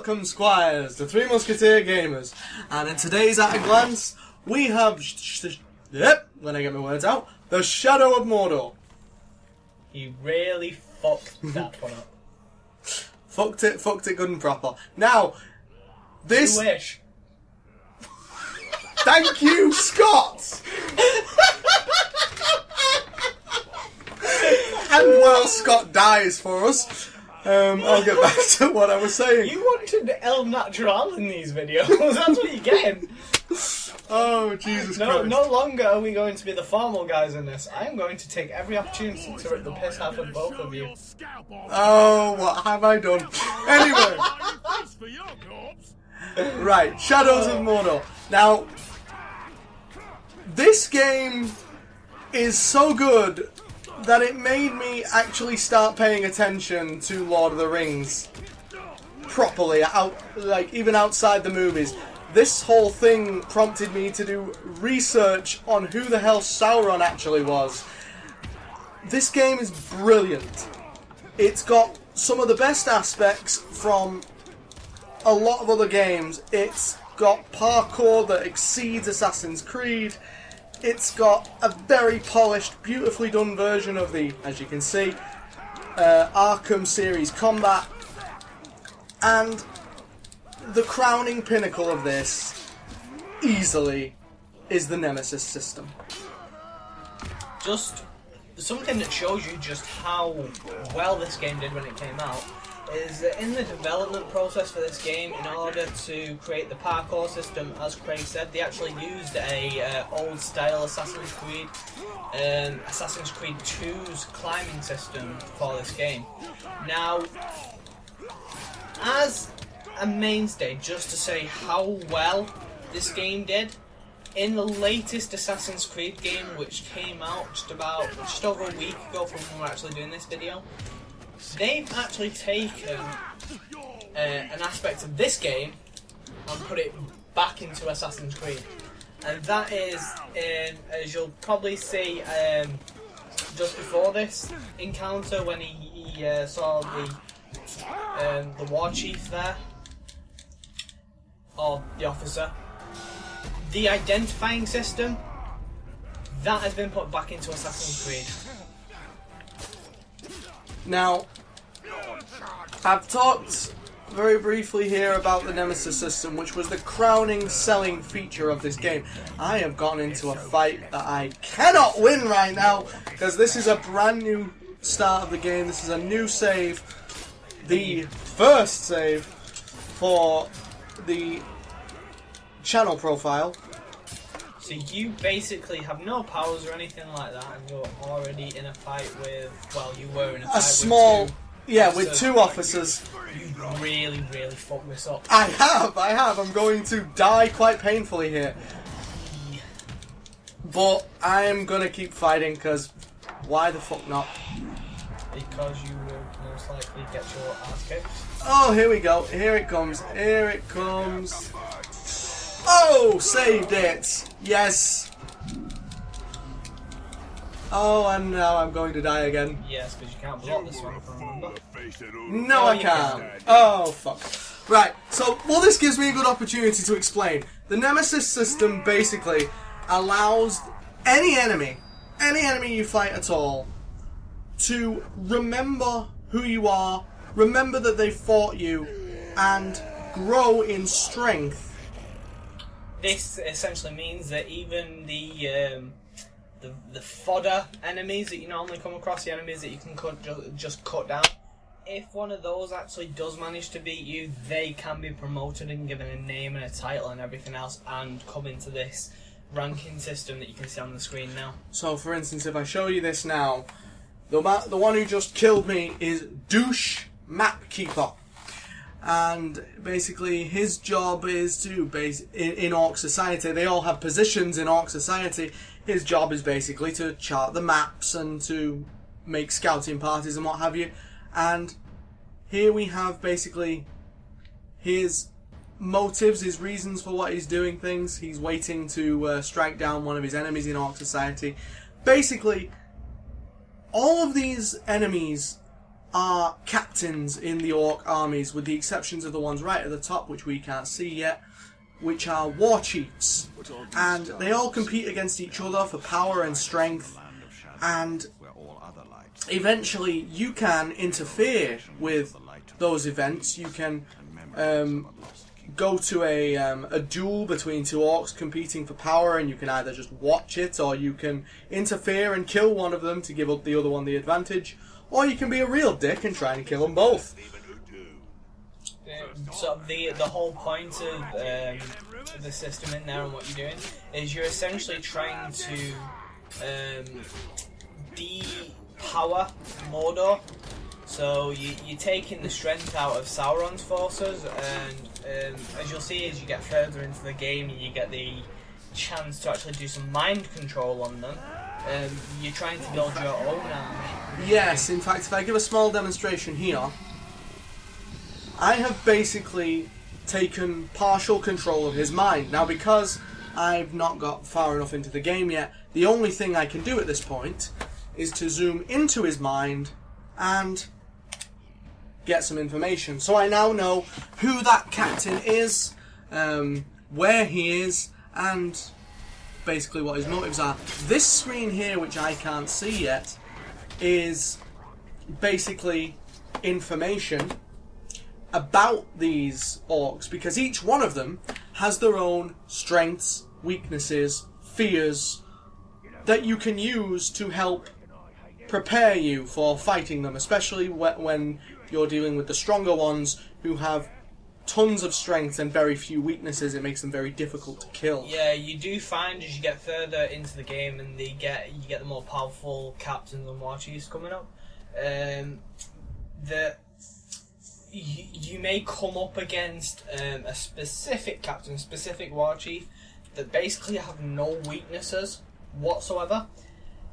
welcome Squires, the Three Musketeer Gamers, and in today's At a Glance, we have, when I get my words out, the Shadow of Mordor. You really fucked that one up. Fucked it good and proper. Now, this... You wish. Thank you, Scott! And while Scott dies for us, I'll get back to what I was saying. You wanted El Natural in these videos, that's what you're getting. Oh, Jesus Christ. No longer are we going to be the formal guys in this. I am going to take every opportunity to rip the piss out of both of you. Oh, what have I done? Anyway. Right, Shadows of Mordor. Now, this game is so good that it made me actually start paying attention to Lord of the Rings properly, even outside the movies. This whole thing prompted me to do research on who the hell Sauron actually was. This game is brilliant. It's got some of the best aspects from a lot of other games. It's got parkour that exceeds Assassin's Creed. It's got a very polished, beautifully done version of the, as you can see, Arkham series combat. And the crowning pinnacle of this, easily, is the Nemesis system. Just something that shows you just how well this game did when it came out is that in the development process for this game, in order to create the parkour system, as Craig said, they actually used a old style Assassin's Creed 2's climbing system for this game. Now, as a mainstay, just to say how well this game did, in the latest Assassin's Creed game, which came out just over a week ago from when we're actually doing this video, they've actually taken an aspect of this game and put it back into Assassin's Creed. And that is, as you'll probably see just before this encounter, when he saw the war chief there, or the officer, the identifying system, that has been put back into Assassin's Creed. Now, I've talked very briefly here about the Nemesis system, which was the crowning selling feature of this game. I have gotten into a fight that I cannot win right now, because this is a brand new start of the game. This is a new save, the first save for the channel profile. So you basically have no powers or anything like that, and you're already in a fight with, well, you were in a fight with two officers. You really, really fucked this up. I have. I'm going to die quite painfully here. But I am going to keep fighting, because why the fuck not? Because you will most likely get your ass kicked. Oh, here we go. Here it comes. Oh, saved it. Yes. Oh, and now I'm going to die again. Yes, because you can't block this one, if I remember. No, I can't. Oh, fuck. Right, so, well, this gives me a good opportunity to explain. The Nemesis system basically allows any enemy you fight at all, to remember who you are, remember that they fought you, and grow in strength. This essentially means that even the fodder enemies that you normally come across, the enemies that you can just cut down, if one of those actually does manage to beat you, they can be promoted and given a name and a title and everything else, and come into this ranking system that you can see on the screen now. So, for instance, if I show you this now, the one who just killed me is Douche Mapkeeper. And basically his job is to, in Orc Society, they all have positions in Orc Society. His job is basically to chart the maps and to make scouting parties and what have you. And here we have basically his motives, his reasons for what he's doing things. He's waiting to strike down one of his enemies in Orc Society. Basically, all of these enemies are captains in the orc armies, with the exceptions of the ones right at the top, which we can't see yet, which are war chiefs. And they all compete against each other for power and strength, and eventually you can interfere with those events. You can go to a duel between two orcs competing for power, and you can either just watch it, or you can interfere and kill one of them to give up the other one the advantage, or you can be a real dick and try and kill them both. So the whole point of the system in there and what you're doing is you're essentially trying to de-power Mordor. So you're taking the strength out of Sauron's forces, and as you'll see as you get further into the game, you get the chance to actually do some mind control on them. You're trying to build your own army. Yes, in fact, if I give a small demonstration here, I have basically taken partial control of his mind. Now, because I've not got far enough into the game yet, the only thing I can do at this point is to zoom into his mind and get some information. So I now know who that captain is, where he is, and basically what his motives are. This screen here, which I can't see yet, is basically information about these orcs, because each one of them has their own strengths, weaknesses, fears that you can use to help prepare you for fighting them, especially when you're dealing with the stronger ones who have tons of strength and very few weaknesses. It makes them very difficult to kill. Yeah, you do find as you get further into the game and you get the more powerful captains and war chiefs coming up, that you may come up against a specific captain, a specific war chief that basically have no weaknesses whatsoever.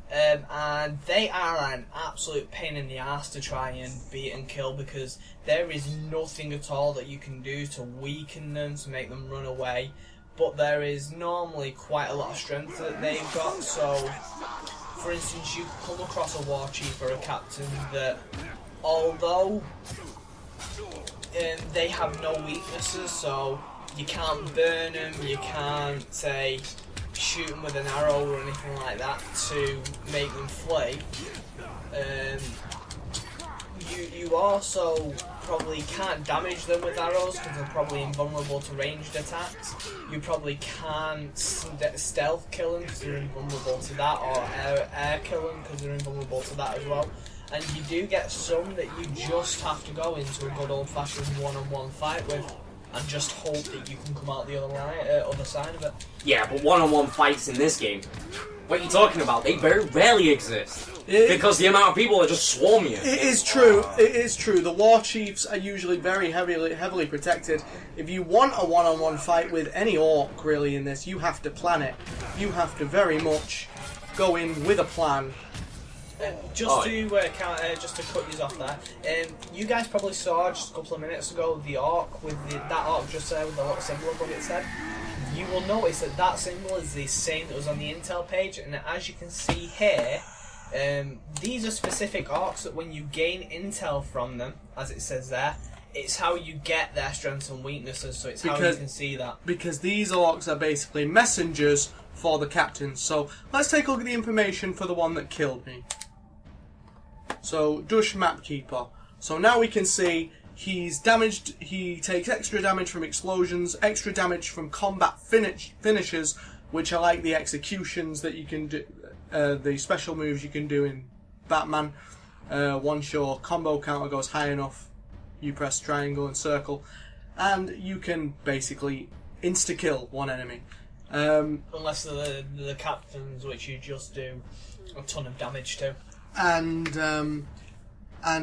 And they are an absolute pain in the ass to try and beat and kill, because there is nothing at all that you can do to weaken them, to make them run away. But there is normally quite a lot of strength that they've got. So, for instance, you come across a war chief or a captain that, although they have no weaknesses, so you can't burn them, you can't say shoot them with an arrow or anything like that to make them flee. You also probably can't damage them with arrows because they're probably invulnerable to ranged attacks. You probably can't stealth kill them because they're invulnerable to that, or air kill them because they're invulnerable to that as well. And you do get some that you just have to go into a good old-fashioned one-on-one fight with, and just hope that you can come out the other side of it. Yeah, but one-on-one fights in this game, what are you talking about? They very rarely exist. Because the amount of people that just swarm you. It is true. It is true. The war chiefs are usually very heavily protected. If you want a one-on-one fight with any orc, really, in this, you have to plan it. You have to very much go in with a plan. Just to cut you off there, you guys probably saw just a couple of minutes ago the orc with that orc just there with the little symbol above its head. You will notice that symbol is the same that was on the intel page, and as you can see here, these are specific orcs that when you gain intel from them, as it says there, it's how you get their strengths and weaknesses, so it's how you can see that. Because these orcs are basically messengers for the captains. So let's take a look at the information for the one that killed me. So, Dush Mapkeeper. So now we can see he's damaged, he takes extra damage from explosions, extra damage from combat finishes, which are like the executions that you can do, the special moves you can do in Batman. Once your combo counter goes high enough, you press triangle and circle, and you can basically insta-kill one enemy. Unless the captains, which you just do a ton of damage to. And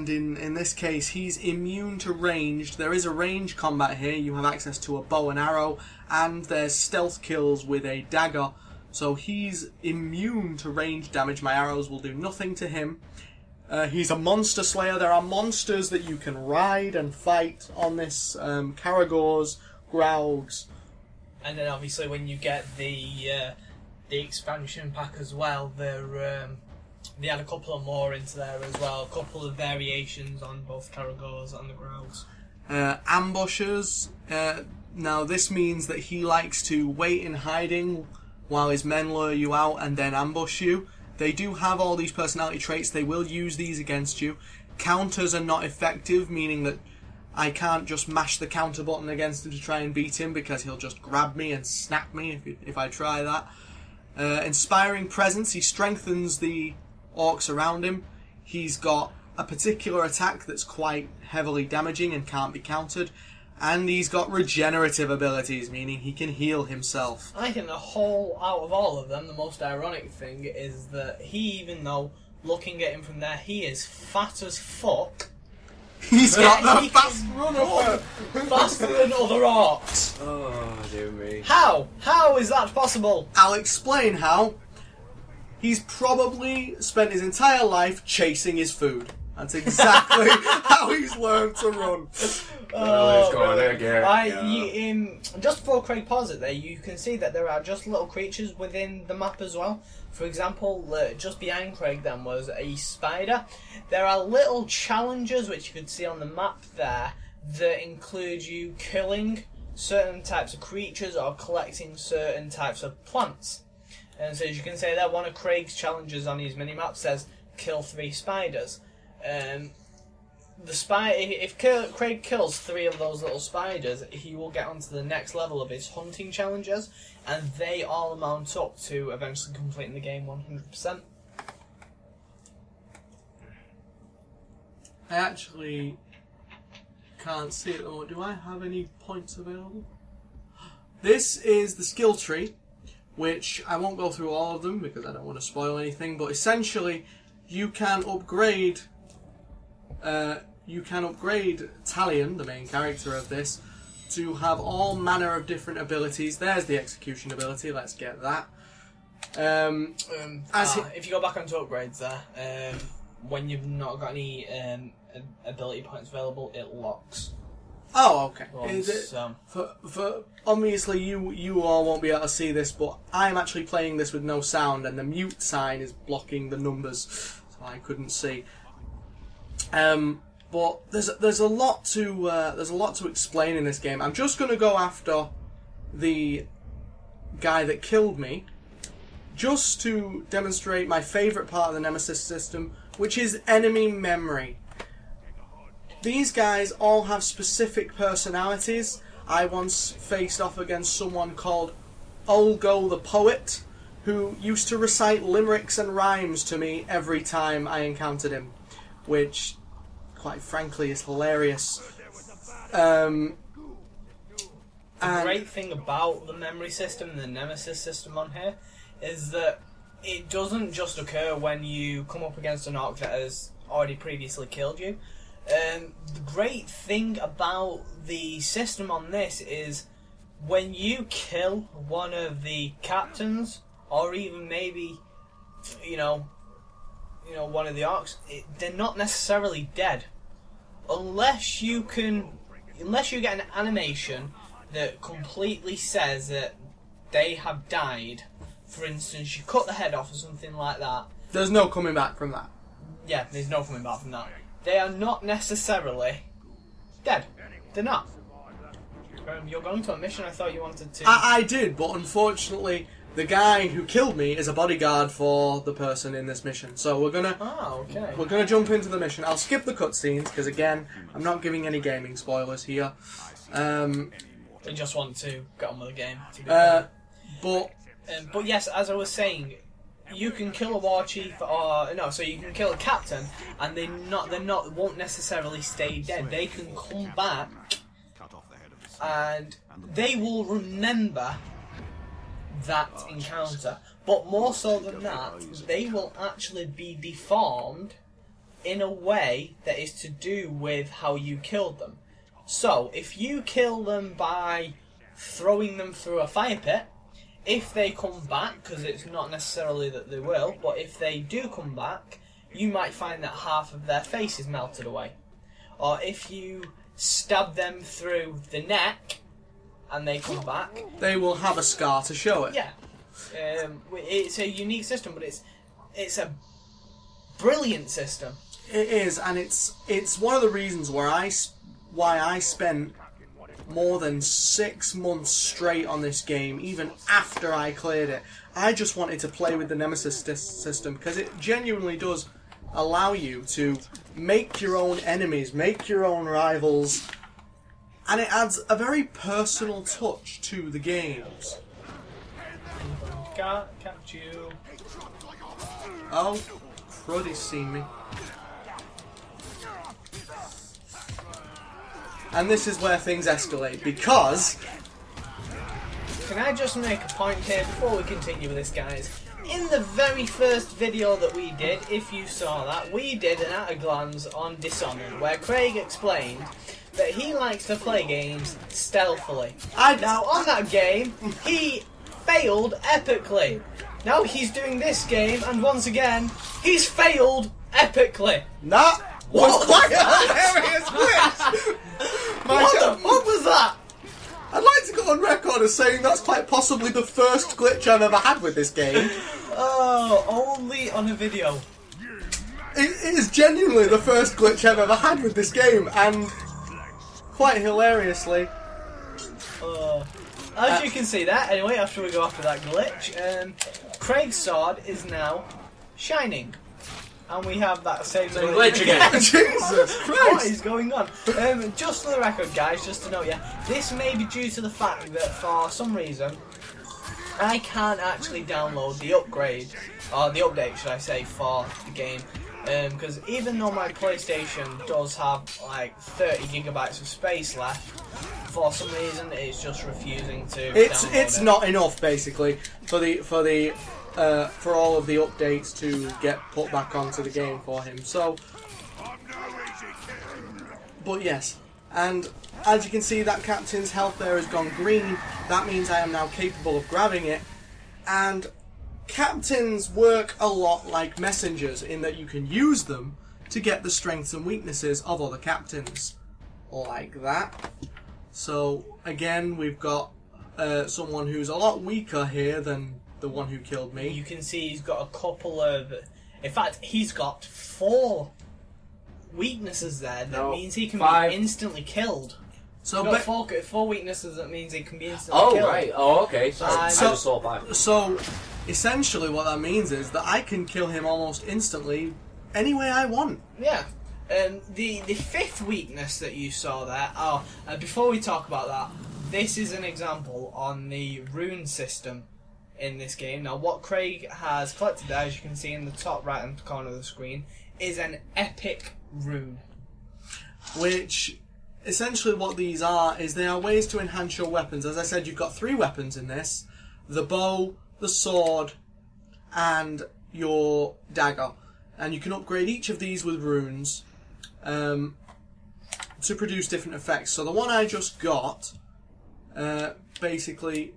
in this case, he's immune to ranged. There is a ranged combat here. You have access to a bow and arrow, and there's stealth kills with a dagger. So he's immune to ranged damage. My arrows will do nothing to him. He's a monster slayer. There are monsters that you can ride and fight on this. Karagors, Graugs. And then obviously when you get the expansion pack as well, they're they had a couple of more into there as well, a couple of variations on both Karagors and the Growls. Ambushers. Now this means that he likes to wait in hiding while his men lure you out and then ambush you. They do have all these personality traits. They will use these against you. Counters are not effective, meaning that I can't just mash the counter button against him to try and beat him because he'll just grab me and snap me if I try that. Inspiring Presence. He strengthens the orcs around him. He's got a particular attack that's quite heavily damaging and can't be countered. And he's got regenerative abilities, meaning he can heal himself. I think out of all of them, the most ironic thing is that even though, looking at him from there, he is fat as fuck. He's got the fast runner. Faster than other orcs. Oh, dear me. How? How is that possible? I'll explain how. He's probably spent his entire life chasing his food. That's exactly how he's learned to run. Oh, he's going again. Just before Craig paused it there, you can see that there are just little creatures within the map as well. For example, just behind Craig then was a spider. There are little challenges which you could see on the map there that include you killing certain types of creatures or collecting certain types of plants. And so as you can see there, one of Craig's challenges on his minimap says kill 3 spiders. If Craig kills 3 of those little spiders, he will get onto the next level of his hunting challenges, and they all amount up to eventually completing the game 100%. I actually can't see it. Oh, do I have any points available? This is the skill tree, which I won't go through all of them because I don't want to spoil anything, but essentially you can upgrade Talion, the main character of this, to have all manner of different abilities. There's the execution ability, let's get that. If you go back onto upgrades there, when you've not got any ability points available, it locks. Oh, okay. Once, Is it, for obviously you all won't be able to see this, but I'm actually playing this with no sound, and the mute sign is blocking the numbers, so I couldn't see. But there's a lot to explain in this game. I'm just going to go after the guy that killed me, just to demonstrate my favourite part of the Nemesis system, which is enemy memory. These guys all have specific personalities. I once faced off against someone called Olgo the Poet, who used to recite limericks and rhymes to me every time I encountered him, which, quite frankly, is hilarious. The great thing about the memory system and the Nemesis system on here is that it doesn't just occur when you come up against an orc that has already previously killed you. The great thing about the system on this is when you kill one of the captains, or even maybe, one of the orcs, they're not necessarily dead. Unless you get an animation that completely says that they have died. For instance, you cut the head off or something like that. There's no coming back from that. Yeah, there's no coming back from that. They are not necessarily dead. They're not. You're going to a mission, I thought you wanted to... I did, but unfortunately, the guy who killed me is a bodyguard for the person in this mission. So we're gonna jump into the mission. I'll skip the cutscenes, because again, I'm not giving any gaming spoilers here. We just want to get on with the game. But yes, as I was saying, you can kill a war chief, so you can kill a captain, and they won't necessarily stay dead. They can come back, and they will remember that encounter. But more so than that, they will actually be deformed in a way that is to do with how you killed them. So, if you kill them by throwing them through a fire pit, if they come back, because it's not necessarily that they will, but if they do come back, you might find that half of their face is melted away. Or if you stab them through the neck and they come back, they will have a scar to show it. Yeah. It's a unique system, but it's a brilliant system. It is, and it's one of the reasons why I spent more than 6 months straight on this game, even after I cleared it. I just wanted to play with the Nemesis system, because it genuinely does allow you to make your own enemies, make your own rivals, and it adds a very personal touch to the games. Can't catch you. Oh, crud, he's seen me. And this is where things escalate, because... Can I just make a point here before we continue with this, guys? In the very first video that we did, if you saw that, we did an at-a-glance on Dishonored, where Craig explained that he likes to play games stealthily. Now, on that game, he failed epically. Now he's doing this game, and once again, he's failed epically. That was quite a hilarious glitch! What the fuck was that? I'd like to go on record as saying that's quite possibly the first glitch I've ever had with this game. Oh, only on a video. It is genuinely the first glitch I've ever had with this game, and quite hilariously... As you can see that, anyway, after we go after that glitch, Craig's sword is now shining. And we have that same glitch again. Jesus Christ! What is going on? Just for the record, guys, just to know, this may be due to the fact that for some reason I can't actually download the upgrade, or the update, should I say, for the game. Because even though my PlayStation does have like 30 gigabytes of space left, for some reason it's just refusing to. It's not enough, basically, for all of the updates to get put back onto the game for him. So, but yes, and as you can see, that captain's health there has gone green. That means I am now capable of grabbing it, and captains work a lot like messengers in that you can use them to get the strengths and weaknesses of other captains, like that. So again, we've got someone who's a lot weaker here than the one who killed me. You can see he's got a couple of... In fact, he's got 4 weaknesses there. That means he can be instantly killed. So he's got 4 weaknesses that means he can be instantly killed. Oh, right. Oh, okay. Sorry. I just saw 5. So, essentially what that means is that I can kill him almost instantly any way I want. Yeah. The 5th weakness that you saw there... before we talk about that, this is an example on the rune system in this game. Now, what Craig has collected there, as you can see in the top right-hand corner of the screen, is an epic rune. Which, essentially what these are, is they are ways to enhance your weapons. As I said, you've got 3 weapons in this. The bow, the sword, and your dagger. And you can upgrade each of these with runes to produce different effects. So the one I just got, basically...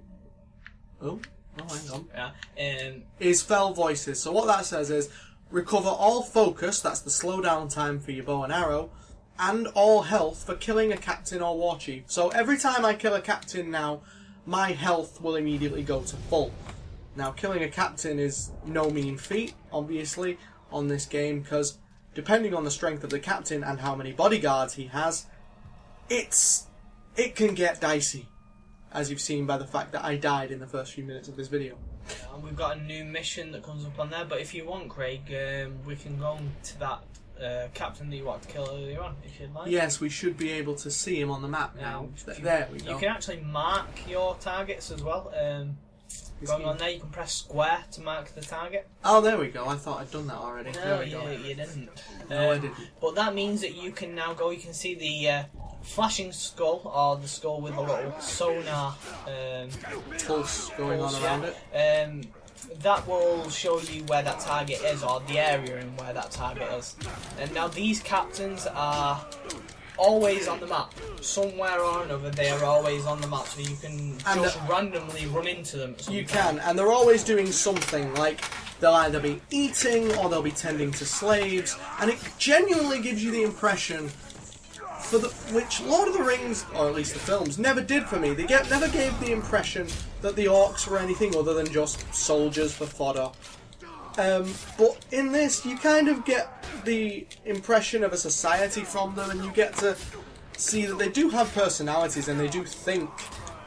Oh, hang on. Yeah. Is Fell Voices. So what that says is, recover all focus, that's the slow down time for your bow and arrow, and all health for killing a captain or war chief. So every time I kill a captain now, my health will immediately go to full. Now, killing a captain is no mean feat, obviously, on this game, because depending on the strength of the captain and how many bodyguards he has, it can get dicey, as you've seen by the fact that I died in the first few minutes of this video. And we've got a new mission that comes up on there, but if you want, Craig, we can go to that captain that you wanted to kill earlier on, if you'd like. Yes, we should be able to see him on the map now. There we go. You can actually mark your targets as well. Going on there, you can press square to mark the target. Oh, there we go. I thought I'd done that already. No, you didn't. No, I didn't. But that means that you can now go, you can see the flashing skull, or the skull with a little sonar pulse going on around it. That will show you where that target is, or the area in where that target is. And now these captains are always on the map. Somewhere or another, they are always on the map, so you can just randomly run into them at some point. can, and they're always doing something, like they'll either be eating or they'll be tending to slaves, and it genuinely gives you the impression, which Lord of the Rings, or at least the films, never did for me. They never gave the impression that the orcs were anything other than just soldiers for fodder. But in this, you kind of get the impression of a society from them, and you get to see that they do have personalities and they do think,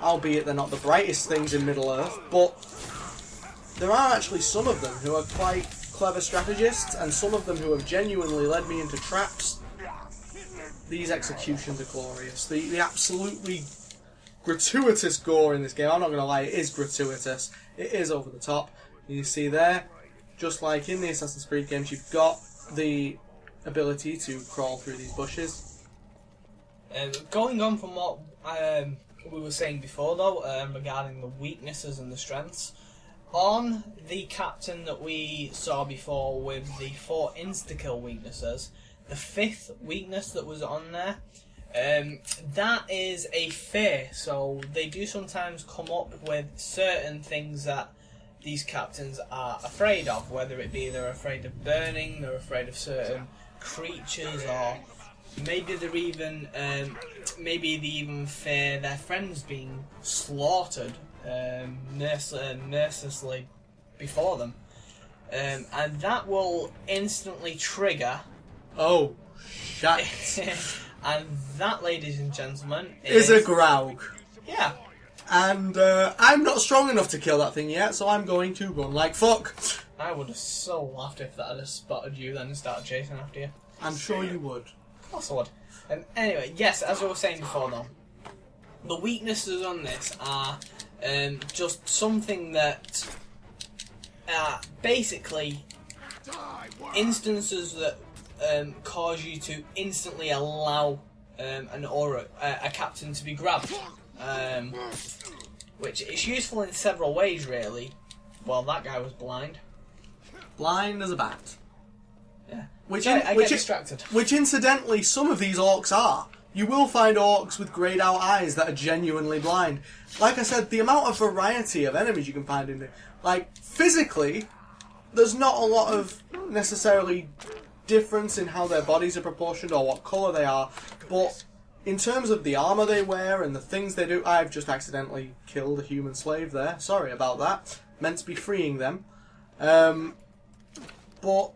albeit they're not the brightest things in Middle-earth, but there are actually some of them who are quite clever strategists, and some of them who have genuinely led me into traps. These executions are glorious. The absolutely gratuitous gore in this game, I'm not going to lie, it is gratuitous. It is over the top. You see there, just like in the Assassin's Creed games, you've got the ability to crawl through these bushes. Going on from what we were saying before, though, regarding the weaknesses and the strengths, on the captain that we saw before with the 4 insta-kill weaknesses, the 5th weakness that was on there, that is a fear. So they do sometimes come up with certain things that these captains are afraid of, whether it be they're afraid of burning, they're afraid of certain creatures, or maybe they're even maybe they even fear their friends being slaughtered mercilessly before them, and that will instantly trigger. Oh, shit! And that, ladies and gentlemen, is a Graug. Yeah. And I'm not strong enough to kill that thing yet, so I'm going to run like fuck. I would have so laughed if that had spotted you then and started chasing after you. I'm sure you would. Of course I would. Anyway, yes, as I was saying before though, the weaknesses on this are just something that basically instances that cause you to instantly allow a captain to be grabbed, which is useful in several ways really. Well, that guy was blind. Blind as a bat. Yeah. Which I get distracted. Which incidentally, some of these orcs are. You will find orcs with greyed out eyes that are genuinely blind. Like I said, the amount of variety of enemies you can find in it. Like, physically, there's not a lot of necessarily difference in how their bodies are proportioned or what colour they are, but in terms of the armour they wear and the things they do, I've just accidentally killed a human slave there. Sorry about that. Meant to be freeing them. But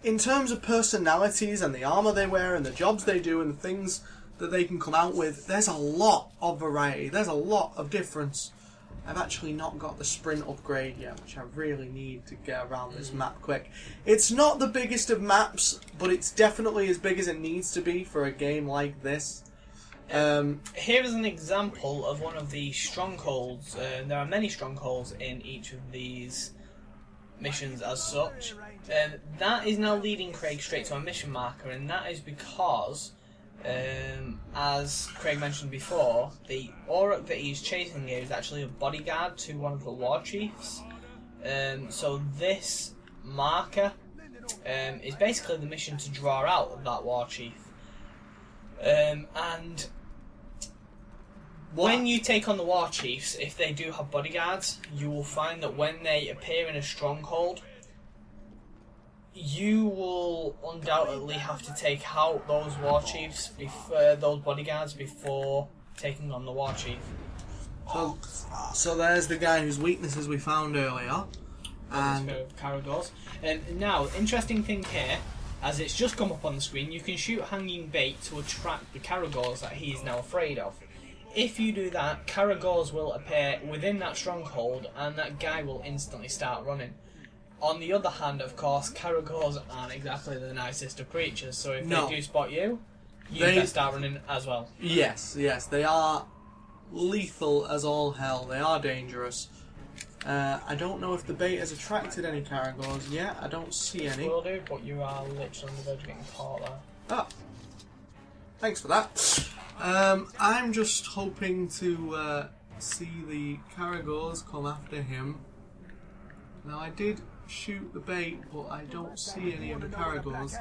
in terms of personalities and the armour they wear and the jobs they do and the things that they can come out with, there's a lot of variety. There's a lot of difference. I've actually not got the sprint upgrade yet, which I really need to get around this map quick. It's not the biggest of maps, but it's definitely as big as it needs to be for a game like this. Here is an example of one of the strongholds. There are many strongholds in each of these missions as such. That is now leading Craig straight to a mission marker, and that is because, as Craig mentioned before, the Orc that he's chasing here is actually a bodyguard to one of the war chiefs. So this marker is basically the mission to draw out that war chief. And when you take on the war chiefs, if they do have bodyguards, you will find that when they appear in a stronghold, you will undoubtedly have to take out those war chiefs, those bodyguards, before taking on the war chief. So there's the guy whose weaknesses we found earlier. And Caragors. Now, interesting thing here, as it's just come up on the screen, you can shoot hanging bait to attract the Caragors that he is now afraid of. If you do that, Caragors will appear within that stronghold, and that guy will instantly start running. On the other hand, of course, Caragors aren't exactly the nicest of creatures, so if they do spot you, they start running as well. Yes, they are lethal as all hell. They are dangerous. I don't know if the bait has attracted any Caragors yet. I don't see any. Will do, but you are literally on the verge of getting caught there. Ah, thanks for that. I'm just hoping to see the Caragors come after him. Now, I did shoot the bait, but I don't see any of the Caragors.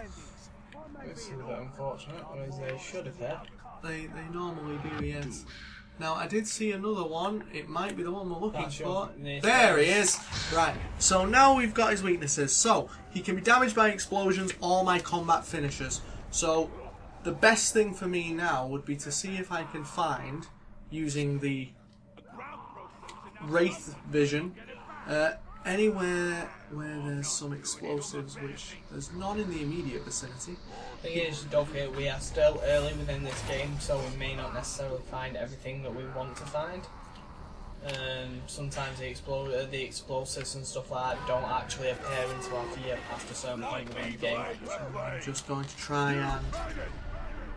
This is a bit unfortunate, whereas they should have hit. They normally do, yes. Now, I did see another one. It might be the one we're looking for. There he is! Right, so now we've got his weaknesses. So, he can be damaged by explosions or my combat finishers. So, the best thing for me now would be to see if I can find, using the Wraith vision, anywhere where there's some explosives, which there's none in the immediate vicinity. Thing is, don't forget, we are still early within this game, so we may not necessarily find everything that we want to find. Sometimes the explosives and stuff like that don't actually appear until after you're past a certain point within the game. So I'm just going to try and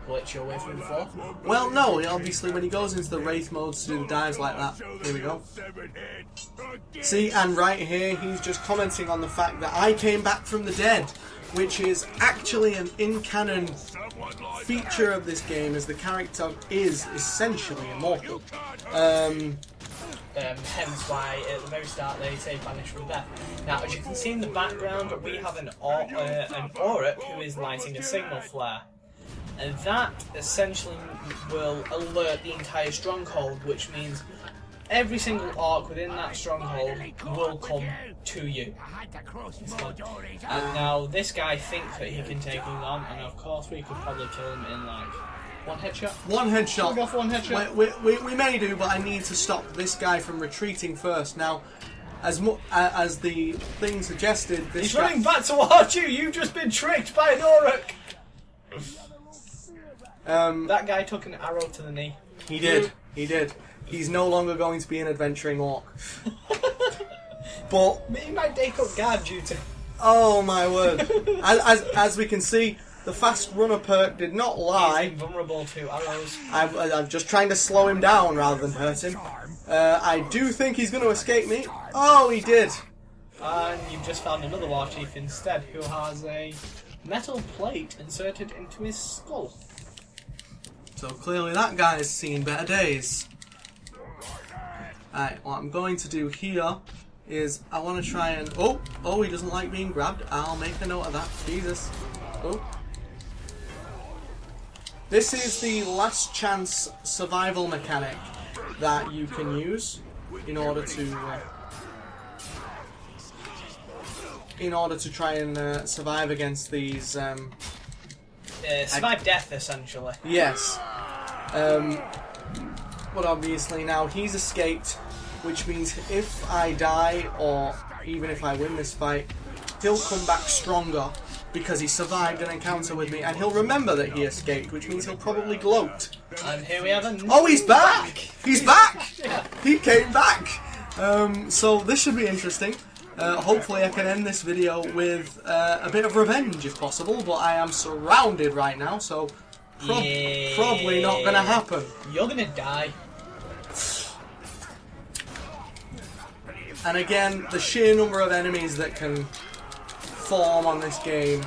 Glitch your way through the floor. well, no, obviously when he goes into the Wraith mode to do the dives like that, here we go. See, and right here he's just commenting on the fact that I came back from the dead, which is actually an in-canon feature of this game, as the character is essentially immortal. Hence why at the very start they say banish from death. Now, as you can see in the background, we have an Auric who is lighting a signal flare. And that essentially will alert the entire stronghold, which means every single orc within that stronghold will come to you. And now this guy thinks that he can take him on, and of course we could probably kill him in like one headshot. One headshot. We go for one headshot. We may do, but I need to stop this guy from retreating first. Now, as the thing suggested, this He's running back towards you. You've just been tricked by an Auric. That guy took an arrow to the knee. He did. He did. He's no longer going to be an adventuring orc. But He might take up guard duty. oh my word! As we can see, the fast runner perk did not He's lie. invulnerable to arrows. I'm just trying to slow him down rather than hurt him. I do think he's going to escape me. Oh, he did. And you've just found another war chief instead, who has a metal plate inserted into his skull. So clearly that guy's seen better days. Alright, what I'm going to do here is I want to try and... Oh, he doesn't like being grabbed. I'll make a note of that. Jesus. Oh. This is the last chance survival mechanic that you can use in order to try and survive against these... Survive death, essentially. Yes. But obviously now he's escaped, which means if I die, or even if I win this fight, he'll come back stronger because he survived an encounter with me, and he'll remember that he escaped, which means he'll probably gloat. And here we have a... Oh, he's back! He's back! Yeah. He came back! So this should be interesting. Hopefully I can end this video with a bit of revenge if possible, but I am surrounded right now, so probably not going to happen. You're gonna die. And again, the sheer number of enemies that can form on this game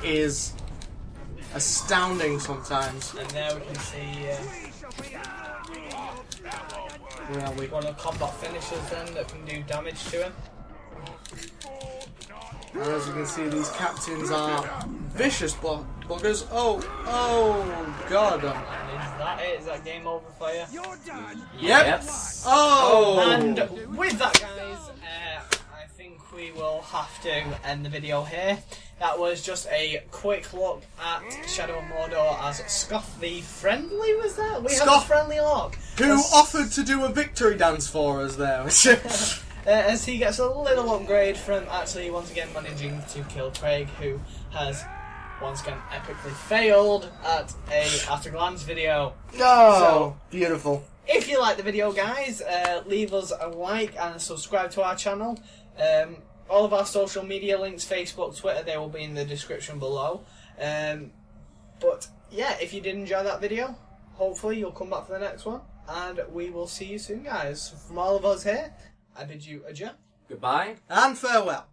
is astounding sometimes. And there we can see Where are we? one of the combat finishers then that can do damage to him. And as you can see, these captains are vicious buggers. Oh god. And is that it? Is that game over for you? Yep. Oh! And with that, guys, I think we will have to end the video here. That was just a quick look at Shadow of Mordor as Scoff the Friendly, was that? We have a friendly orc. Who offered to do a victory dance for us there. As he gets a little upgrade from actually once again managing to kill Craig, who has once again epically failed at a glance video. Oh, So, beautiful. if you like the video, guys, leave us a like and subscribe to our channel. All of our social media links, Facebook, Twitter, they will be in the description below. But yeah, if you did enjoy that video, hopefully you'll come back for the next one, and we will see you soon, guys. From all of us here, I bid you adieu. Goodbye. And farewell.